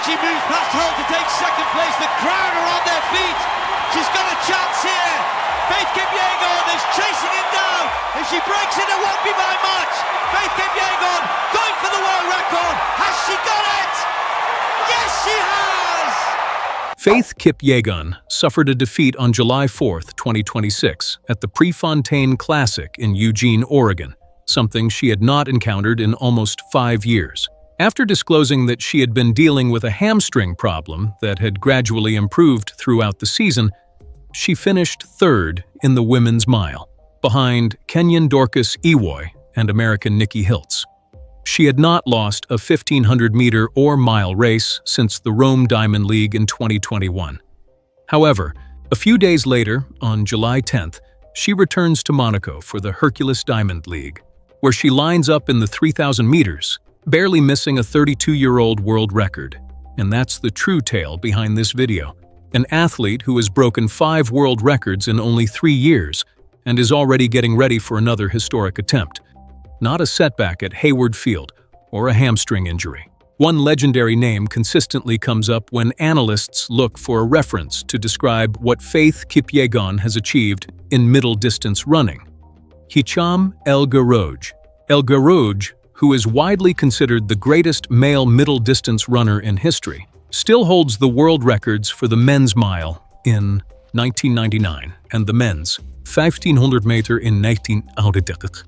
She moves past Hull to take second place. The crowd are on their feet. She's got a chance here. Faith Kipyegon is chasing it down. If she breaks it, it won't be by much. Faith Kipyegon going for the world record. Has she got it? Yes, she has! Faith Kipyegon suffered a defeat on July 4, 2026, at the Prefontaine Classic in Eugene, Oregon, something she had not encountered in almost 5 years. After disclosing that she had been dealing with a hamstring problem that had gradually improved throughout the season, she finished third in the women's mile, behind Kenyan Dorcas Iwoy and American Nikki Hiltz. She had not lost a 1,500-meter or mile race since the Rome Diamond League in 2021. However, a few days later, on July 10th, she returns to Monaco for the Hercules Diamond League, where she lines up in the 3,000 meters, barely missing a 32-year-old world record. And that's the true tale behind this video. An athlete who has broken 5 world records in only 3 years and is already getting ready for another historic attempt. Not a setback at Hayward Field or a hamstring injury. One legendary name consistently comes up when analysts look for a reference to describe what Faith Kipyegon has achieved in middle-distance running. Hicham El Guerrouj. El Guerrouj, who is widely considered the greatest male middle-distance runner in history, still holds the world records for the men's mile in 1999 and the men's 1,500 meter in 1988.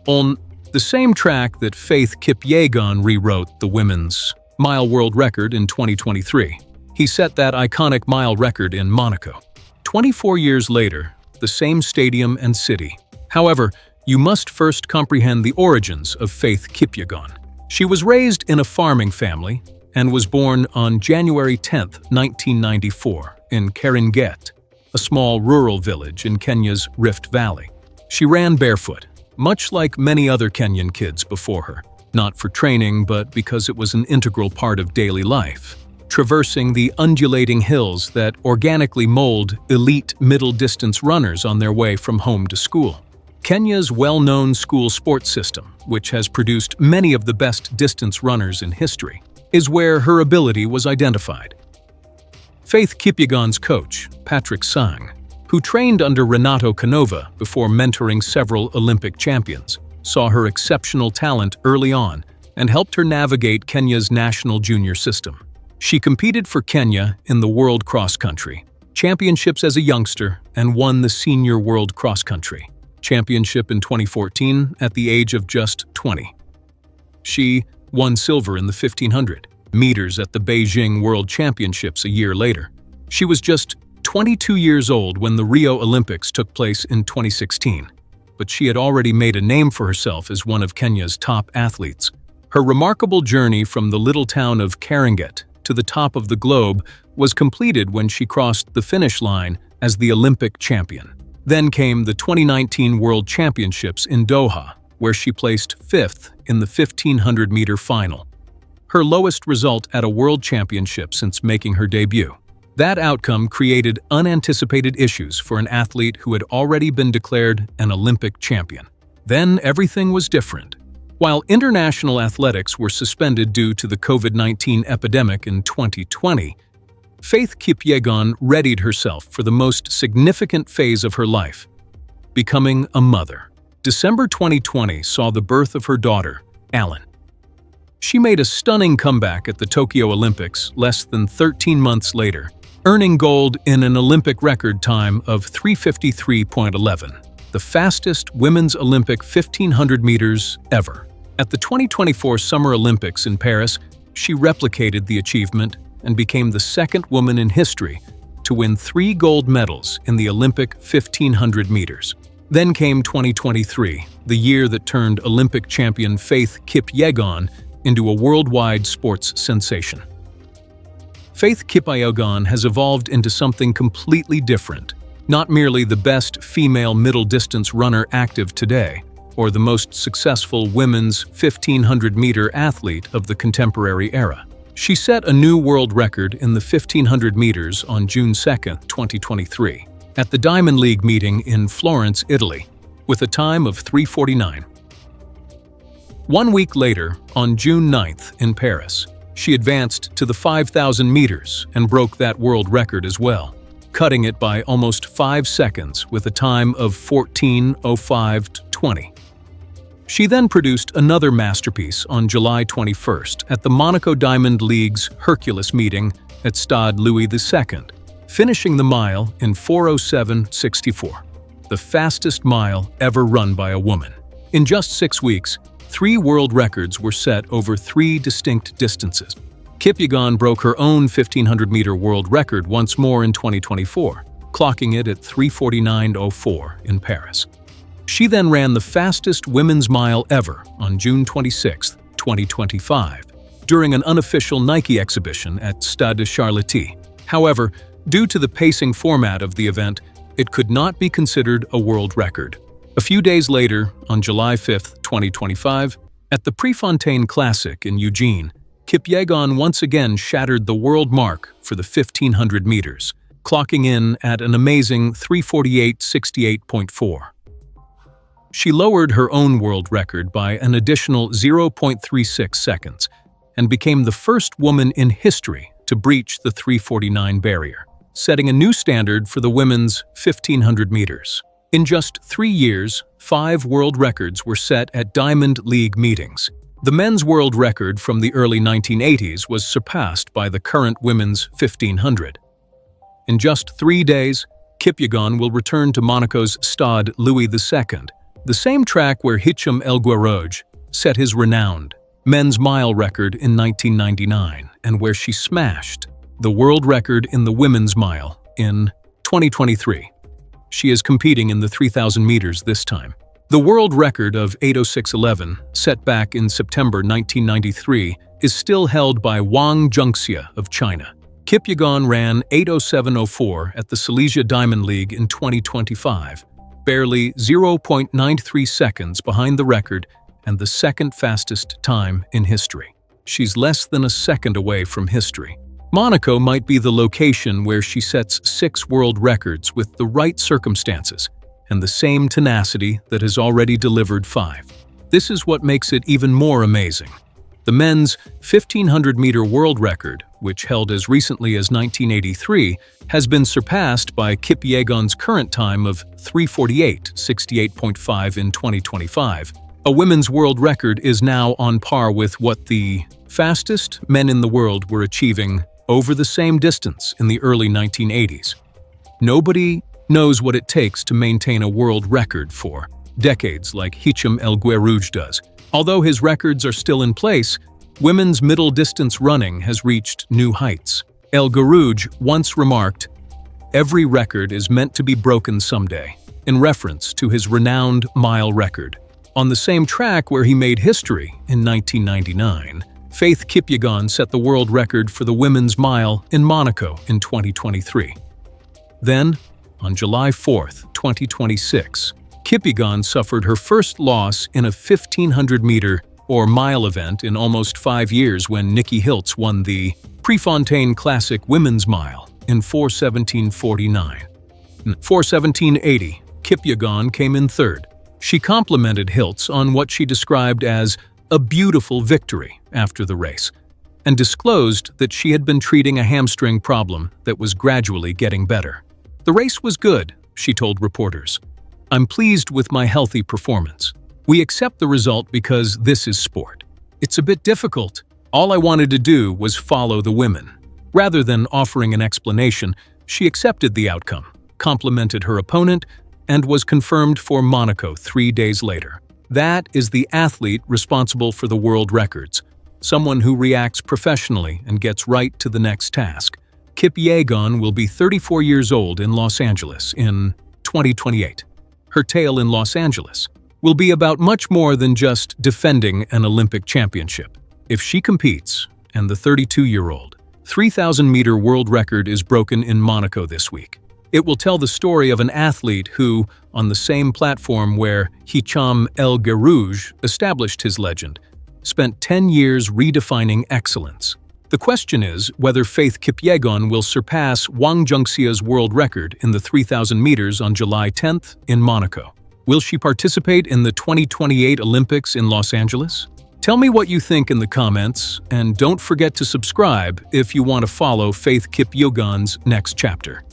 On the same track that Faith Kipyegon rewrote the women's mile world record in 2023, he set that iconic mile record in Monaco. 24 years later, the same stadium and city. However, you must first comprehend the origins of Faith Kipyegon. She was raised in a farming family and was born on January 10, 1994, in Keringet, a small rural village in Kenya's Rift Valley. She ran barefoot, much like many other Kenyan kids before her, not for training but because it was an integral part of daily life, traversing the undulating hills that organically mold elite middle-distance runners on their way from home to school. Kenya's well-known school sports system, which has produced many of the best distance runners in history, is where her ability was identified. Faith Kipyegon's coach, Patrick Sang, who trained under Renato Canova before mentoring several Olympic champions, saw her exceptional talent early on and helped her navigate Kenya's national junior system. She competed for Kenya in the World Cross Country Championships as a youngster and won the Senior World Cross Country Championship in 2014 at the age of just 20. She won silver in the 1,500 meters at the Beijing World Championships a year later. She was just 22 years old when the Rio Olympics took place in 2016, but she had already made a name for herself as one of Kenya's top athletes. Her remarkable journey from the little town of Keringet to the top of the globe was completed when she crossed the finish line as the Olympic champion. Then came the 2019 World Championships in Doha, where she placed 5th in the 1,500-meter final, her lowest result at a World Championship since making her debut. That outcome created unanticipated issues for an athlete who had already been declared an Olympic champion. Then everything was different. While international athletics were suspended due to the COVID-19 epidemic in 2020, Faith Kipyegon readied herself for the most significant phase of her life, becoming a mother. December 2020 saw the birth of her daughter, Alan. She made a stunning comeback at the Tokyo Olympics less than 13 months later, earning gold in an Olympic record time of 3:53.11, the fastest women's Olympic 1,500 meters ever. At the 2024 Summer Olympics in Paris, she replicated the achievement and became the second woman in history to win 3 gold medals in the Olympic 1,500 meters. Then came 2023, the year that turned Olympic champion Faith Kipyegon into a worldwide sports sensation. Faith Kipyegon has evolved into something completely different, not merely the best female middle-distance runner active today, or the most successful women's 1,500-meter athlete of the contemporary era. She set a new world record in the 1,500 meters on June 2, 2023, at the Diamond League meeting in Florence, Italy, with a time of 3:49. 1 week later, on June 9th in Paris, She advanced to the 5,000 meters and broke that world record as well, cutting it by almost 5 seconds with a time of 14:05:20. She then produced another masterpiece on July 21st at the Monaco Diamond League's Hercules meeting at Stade Louis II, finishing the mile in 4:07:64, the fastest mile ever run by a woman. In just 6 weeks, 3 world records were set over 3 distinct distances. Kipyegon broke her own 1,500-meter world record once more in 2024, clocking it at 3:49:04 in Paris. She then ran the fastest women's mile ever on June 26, 2025, during an unofficial Nike exhibition at Stade de Charletti. However, due to the pacing format of the event, it could not be considered a world record. A few days later, on July 5, 2025, at the Prefontaine Classic in Eugene, Kipyegon once again shattered the world mark for the 1,500 meters, clocking in at an amazing 3:48:68.4. She lowered her own world record by an additional 0.36 seconds and became the first woman in history to breach the 3:49 barrier, setting a new standard for the women's 1,500 meters. In just 3 years, 5 world records were set at Diamond League meetings. The men's world record from the early 1980s was surpassed by the current women's 1,500. In just 3 days, Kipyegon will return to Monaco's Stade Louis II, the same track where Hicham El Guerrouj set his renowned men's mile record in 1999 and where she smashed the world record in the women's mile in 2023. She is competing in the 3,000 meters this time. The world record of 8:06:11, set back in September 1993, is still held by Wang Junxia of China. Kipyegon ran 8:07:04 at the Silesia Diamond League in 2025, barely 0.93 seconds behind the record and the second fastest time in history. She's less than a second away from history. Monaco might be the location where she sets 6 world records with the right circumstances and the same tenacity that has already delivered 5. This is what makes it even more amazing. The men's 1,500-meter world record, which held as recently as 1983, has been surpassed by Kipyegon's current time of 3:48:68.5 in 2025. A women's world record is now on par with what the fastest men in the world were achieving over the same distance in the early 1980s. Nobody knows what it takes to maintain a world record for decades like Hicham El Guerrouj does. Although his records are still in place, women's middle distance running has reached new heights. El Guerrouj once remarked, "Every record is meant to be broken someday," in reference to his renowned mile record. On the same track where he made history in 1999, Faith Kipyegon set the world record for the women's mile in Monaco in 2023. Then, on July 4, 2026, Kipyegon suffered her first loss in a 1,500-meter or mile event in almost 5 years when Nikki Hiltz won the Prefontaine Classic Women's Mile in 4:17:49. 4:17:80, Kipyegon came in third. She complimented Hiltz on what she described as a beautiful victory after the race, and disclosed that she had been treating a hamstring problem that was gradually getting better. "The race was good," she told reporters. "I'm pleased with my healthy performance. We accept the result because this is sport. It's a bit difficult. All I wanted to do was follow the women." Rather than offering an explanation, she accepted the outcome, complimented her opponent, and was confirmed for Monaco 3 days later. That is the athlete responsible for the world records, someone who reacts professionally and gets right to the next task. Kipyegon will be 34 years old in Los Angeles in 2028. Her tale in Los Angeles will be about much more than just defending an Olympic championship. If she competes, and the 32-year-old 3,000-meter world record is broken in Monaco this week, it will tell the story of an athlete who, on the same platform where Hicham El Guerrouj established his legend, spent 10 years redefining excellence. The question is whether Faith Kipyegon will surpass Wang Junxia's world record in the 3,000 meters on July 10th in Monaco. Will she participate in the 2028 Olympics in Los Angeles? Tell me what you think in the comments, and don't forget to subscribe if you want to follow Faith Kipyegon's next chapter.